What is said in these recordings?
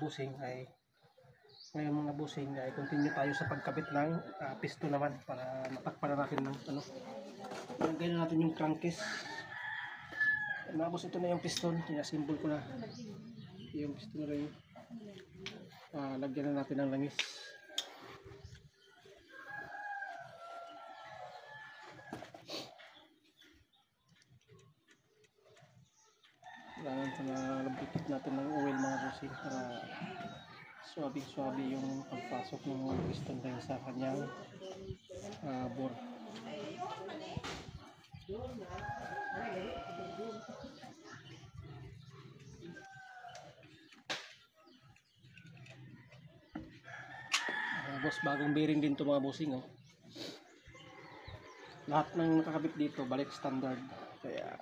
busing ay ngayon mga busing ay continue tayo sa pagkabit ng piston naman para matakpan na natin ng ano. Lagyan na natin yung crankcase. Mga boss, ito na yung piston. Sinasimbol ko na yung piston ring. Lagyan na natin ng langis. Kailangan sa nalabikit natin ng oil mga busing para swabe-swabe yung pagpasok ng mga piston dahil sa kanyang bore. Boss, bagong bearing din to mga bossing, oh. Lahat ng nakakabit dito balik standard, kaya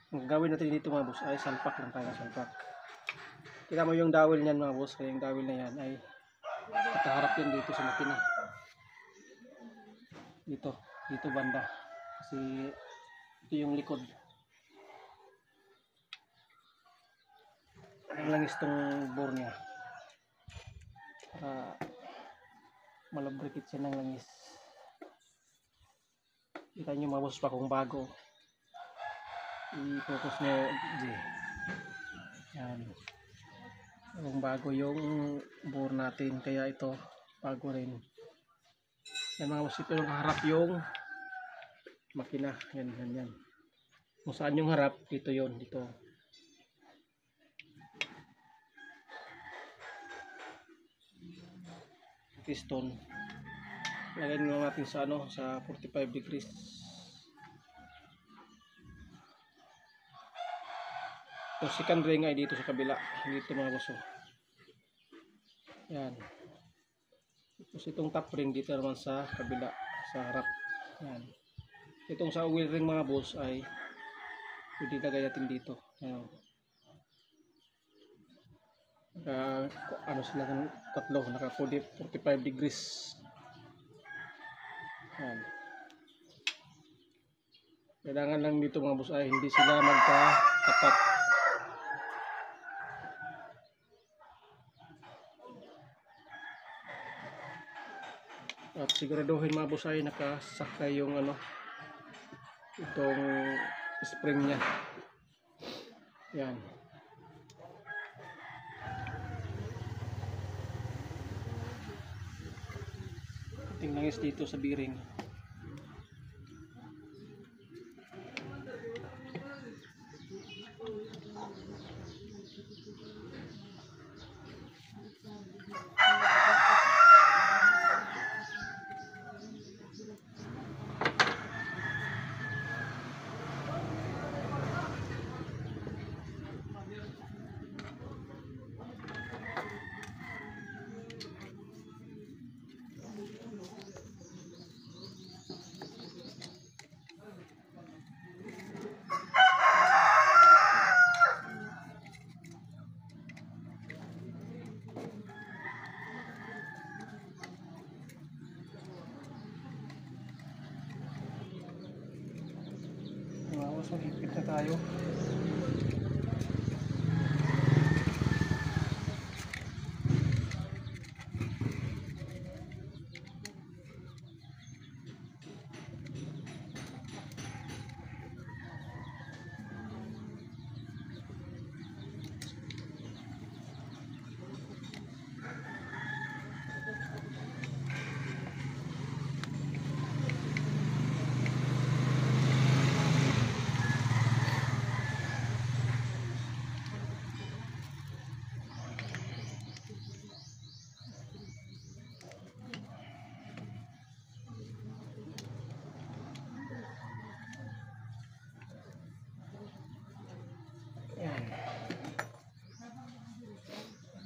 ang gagawin natin dito mga boss ay salpak lang tayo, salpak. Kita mo yung dowel niyan mga boss, kaya yung dowel na yan ay nakaharap yan dito sa makina. Dito banda. Kasi ito yung likod. Ang langis tong bore niya. Para malabrikit siya ng langis. Kita nyo mga boss pa kung bago. I-focus nyo G. Yan. Kung bago yung bore natin, kaya ito bago rin. Yan mga boss, ito yung harap yung makina. Yan. Kung saan yung harap, dito yon, dito. Piston. Lagyan lang natin sa ano, sa 45 degrees. Yung second ring ay dito sa kabila, dito mga boss. Yan. Tapos itong top ring dito naman sa kabila, sa harap. Yan. Itong sa wheel ring mga boss ay pwede lagay natin dito. Yan. Ano sila ng tatlo, naka 45 degrees. Yan. Kailangan lang dito mga boss ay hindi sila magkatapat. At siguraduhin mga boss ay nakasakay yung ano, itong spring nya. Yan. Tingnan langis dito sa bearing. So, higpit na tayo.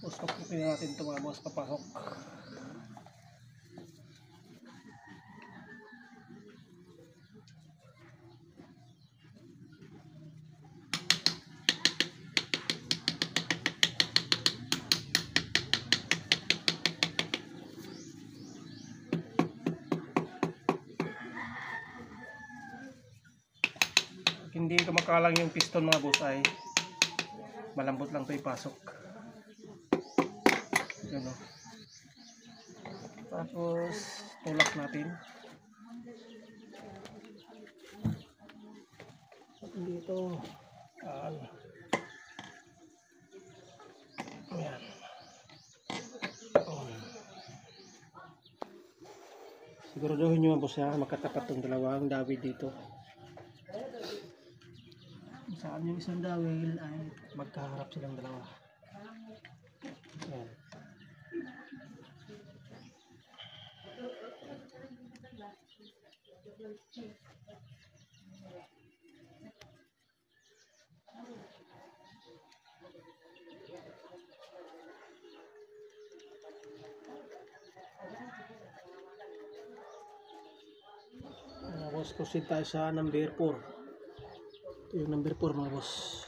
Tapos papukin na natin ito mga boss, papasok. Hindi kumakalang yung piston mga boss ay malambot lang ito ipasok. Yun, no? Tapos tulak natin. Dito. Ayan. Siguraduhin nyo po siya makatapat ng dalawang dawil dito. Saan yung isang dawil ay magkaharap silang dalawa. Ayan. Tapos proceed tayo sa number 4. Ito yung number 4 mga boss.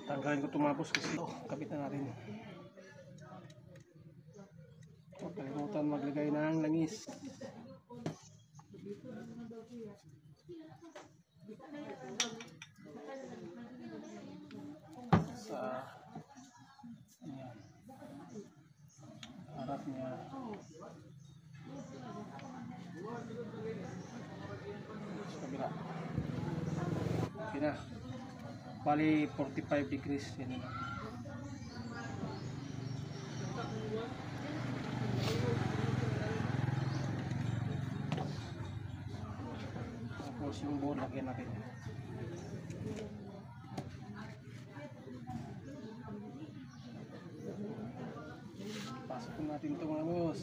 Tanggalin ko tumapos kasi kapit na natin. Huwag kalimutan maglagay ng langis. Sa ayan, harap niya. Sa kabila. Okay na. Bali 45 degrees yan. Tapos yung buo lagyan natin. Pasok natin ito mga boss.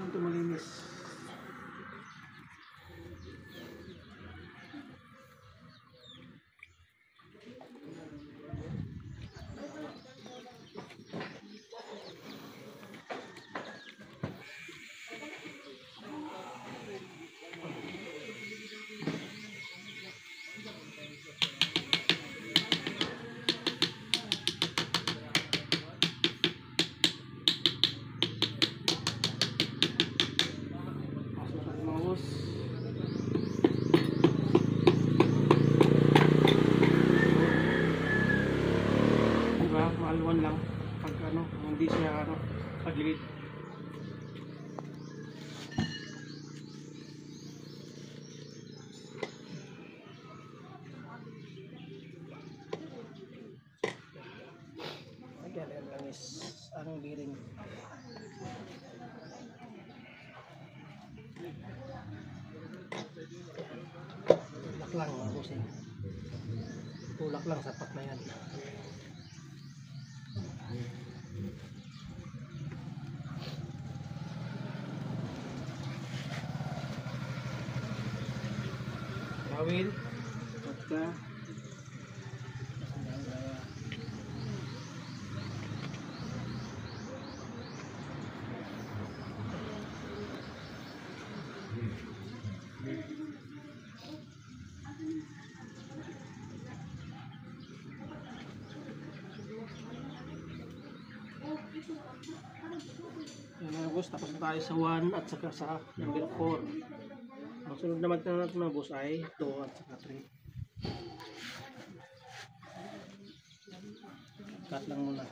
Ito malinis. Mahalwan lang pag ano, hindi siya ano, paglilid. Again, yan lang is ang bearing. Tulak lang mga bossing. Tulak lang, sapat na yan. Dawil, pagka yan mga boss, tapos na tayo sa 1 at saka sa number 4. Ang sunod naman natin mga boss ay 2 at saka 3. Cut lang muna.